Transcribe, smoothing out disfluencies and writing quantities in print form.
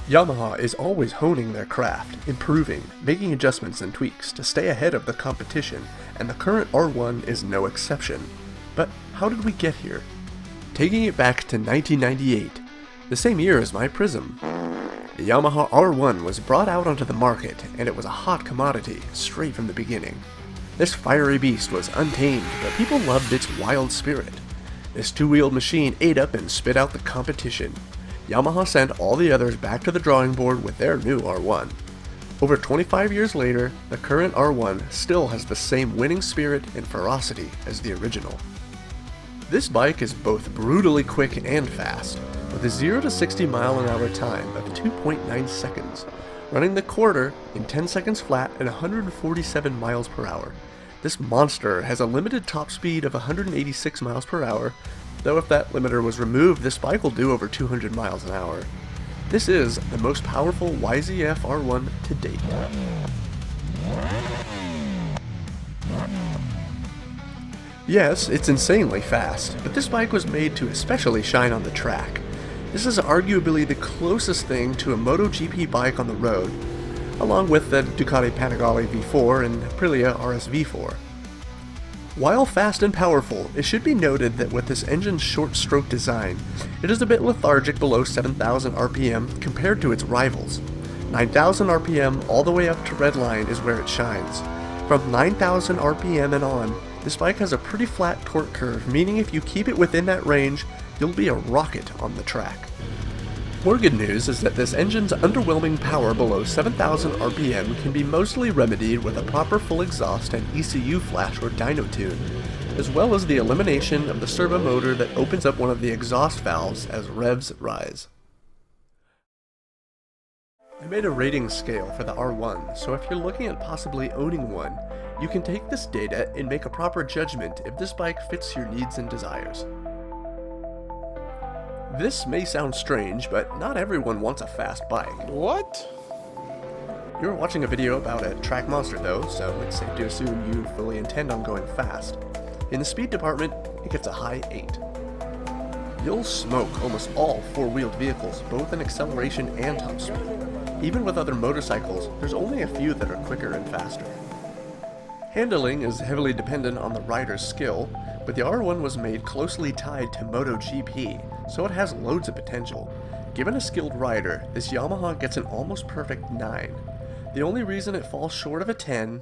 Yamaha is always honing their craft, improving, making adjustments and tweaks to stay ahead of the competition, and the current R1 is no exception. But how did we get here? Taking it back to 1998, the same year as my Prism. The Yamaha R1 was brought out onto the market, and it was a hot commodity straight from the beginning. This fiery beast was untamed, but people loved its wild spirit. This two-wheeled machine ate up and spit out the competition. Yamaha sent all the others back to the drawing board with their new R1. Over 25 years later, the current R1 still has the same winning spirit and ferocity as the original. This bike is both brutally quick and fast, with a 0 to 60 mile an hour time of 2.9 seconds, running the quarter in 10 seconds flat at 147 miles per hour. This monster has a limited top speed of 186 miles per hour, though if that limiter was removed, this bike will do over 200 miles an hour. This is the most powerful YZF-R1 to date. Yes, it's insanely fast, but this bike was made to especially shine on the track. This is arguably the closest thing to a MotoGP bike on the road, along with the Ducati Panigale V4 and Aprilia RS V4. While fast and powerful, it should be noted that with this engine's short-stroke design, it is a bit lethargic below 7,000 RPM compared to its rivals. 9,000 RPM all the way up to redline is where it shines. From 9,000 RPM and on, this bike has a pretty flat torque curve, meaning if you keep it within that range, you'll be a rocket on the track. More good news is that this engine's underwhelming power below 7,000 RPM can be mostly remedied with a proper full exhaust and ECU flash or dyno tune, as well as the elimination of the servo motor that opens up one of the exhaust valves as revs rise. I made a rating scale for the R1, so if you're looking at possibly owning one, you can take this data and make a proper judgment if this bike fits your needs and desires. This may sound strange, but not everyone wants a fast bike. What? You're watching a video about a track monster though, so it's safe to assume you fully intend on going fast. In the speed department, it gets a high 8. You'll smoke almost all four-wheeled vehicles, both in acceleration and top speed. Even with other motorcycles, there's only a few that are quicker and faster. Handling is heavily dependent on the rider's skill, but the R1 was made closely tied to MotoGP, so it has loads of potential. Given a skilled rider, this Yamaha gets an almost perfect 9. The only reason it falls short of a 10